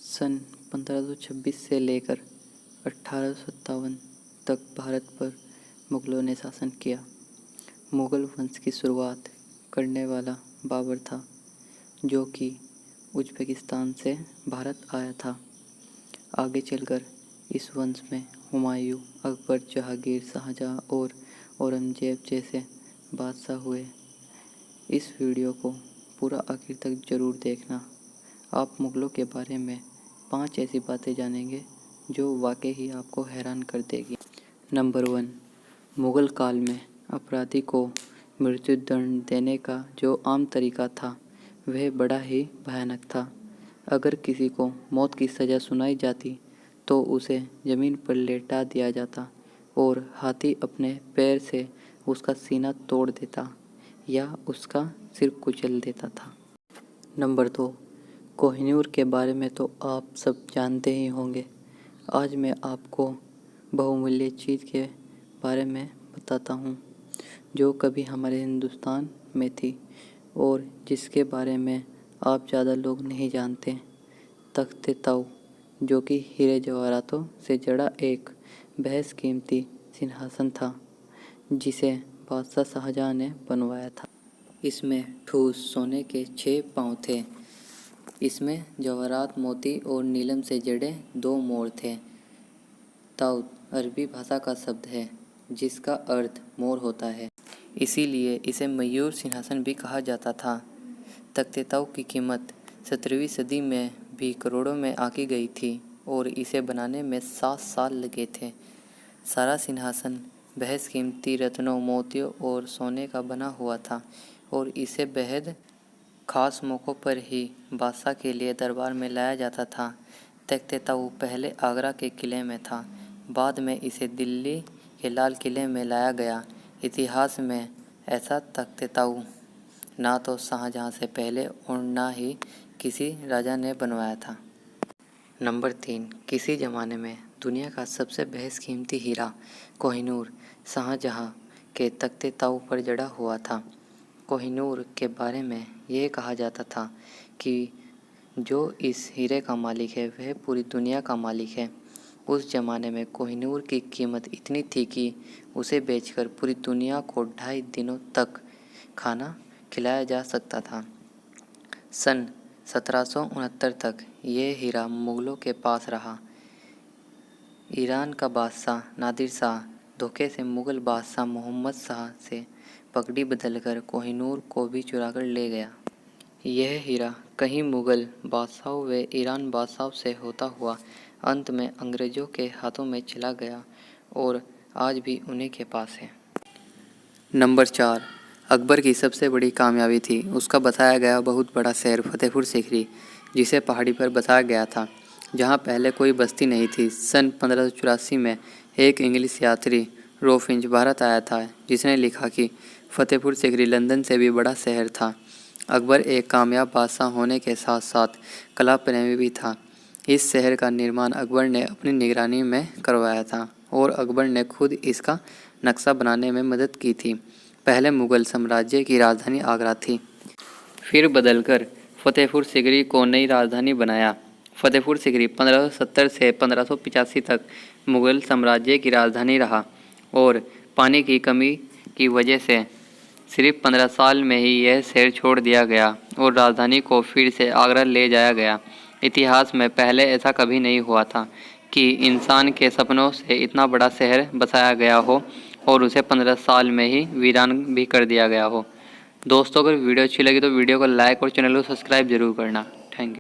सन 1526 से लेकर 1857 तक भारत पर मुग़लों ने शासन किया। मुग़ल वंश की शुरुआत करने वाला बाबर था, जो कि उज़्बेकिस्तान से भारत आया था। आगे चलकर इस वंश में हुमायूं, अकबर, जहांगीर, शाहजहां और औरंगजेब जैसे बादशाह हुए। इस वीडियो को पूरा आखिर तक ज़रूर देखना। आप मुग़लों के बारे में 5 ऐसी बातें जानेंगे जो वाकई ही आपको हैरान कर देगी। नंबर 1, मुग़ल काल में अपराधी को मृत्युदंड देने का जो आम तरीका था वह बड़ा ही भयानक था। अगर किसी को मौत की सज़ा सुनाई जाती तो उसे ज़मीन पर लेटा दिया जाता और हाथी अपने पैर से उसका सीना तोड़ देता या उसका सिर कुचल देता था। नंबर 2, कोहिनूर के बारे में तो आप सब जानते ही होंगे। आज मैं आपको बहुमूल्य चीज़ के बारे में बताता हूँ जो कभी हमारे हिंदुस्तान में थी और जिसके बारे में आप ज़्यादा लोग नहीं जानते। तख्ते ताऊ, जो कि हीरे जवाहरातों से जड़ा एक बेहद कीमती सिंहासन था जिसे बादशाह शाहजहां ने बनवाया था। इसमें ठोस सोने के 6 पाँव थे। इसमें जवाहरात, मोती और नीलम से जड़े 2 मोर थे। ताऊत अरबी भाषा का शब्द है जिसका अर्थ मोर होता है, इसीलिए इसे मयूर सिंहासन भी कहा जाता था। तख्ते ताऊ की कीमत 17वीं सदी में भी करोड़ों में आंकी गई थी और इसे बनाने में 7 साल लगे थे। सारा सिंहासन बेहद कीमती रत्नों, मोतियों और सोने का बना हुआ था और इसे बेहद खास मौक़ों पर ही बादशाह के लिए दरबार में लाया जाता था। तख्ते ताऊ पहले आगरा के किले में था, बाद में इसे दिल्ली के लाल किले में लाया गया। इतिहास में ऐसा तख्ते ताऊ ना तो शाहजहां से पहले और ना ही किसी राजा ने बनवाया था। नंबर 3, किसी ज़माने में दुनिया का सबसे बेहद हीरा कोहिनूर शाहजहां के तख्ते ताऊ पर जड़ा हुआ था। कोहिनूर के बारे में यह कहा जाता था कि जो इस हीरे का मालिक है वह पूरी दुनिया का मालिक है। उस ज़माने में कोहिनूर की कीमत इतनी थी कि उसे बेचकर पूरी दुनिया को 2.5 दिनों तक खाना खिलाया जा सकता था। सन 1769 तक यह हीरा मुग़लों के पास रहा। ईरान का बादशाह नादिर शाह धोखे से मुग़ल बादशाह मोहम्मद शाह से पगड़ी बदलकर कोहिनूर को भी चुराकर ले गया। यह हीरा कई मुग़ल बादशाहों व ईरान बादशाहों से होता हुआ अंत में अंग्रेज़ों के हाथों में चला गया और आज भी उन्हीं के पास है। नंबर 4, अकबर की सबसे बड़ी कामयाबी थी उसका बसाया गया बहुत बड़ा शहर फतेहपुर सीकरी, जिसे पहाड़ी पर बसाया गया था जहां पहले कोई बस्ती नहीं थी। सन 1584 में एक इंग्लिश यात्री रोफिंच भारत आया था जिसने लिखा कि फतेहपुर सीकरी लंदन से भी बड़ा शहर था। अकबर एक कामयाब बादशाह होने के साथ साथ कला प्रेमी भी था। इस शहर का निर्माण अकबर ने अपनी निगरानी में करवाया था और अकबर ने खुद इसका नक्शा बनाने में मदद की थी। पहले मुग़ल साम्राज्य की राजधानी आगरा थी, फिर बदलकर फतेहपुर सीकरी को नई राजधानी बनाया। फतेहपुर सीकरी 1570 से 1585 तक मुग़ल साम्राज्य की राजधानी रहा और पानी की कमी की वजह से सिर्फ 15 साल में ही यह शहर छोड़ दिया गया और राजधानी को फिर से आगरा ले जाया गया। इतिहास में पहले ऐसा कभी नहीं हुआ था कि इंसान के सपनों से इतना बड़ा शहर बसाया गया हो और उसे 15 साल में ही वीरान भी कर दिया गया हो। दोस्तों, अगर वीडियो अच्छी लगी तो वीडियो को लाइक और चैनल को सब्सक्राइब जरूर करना।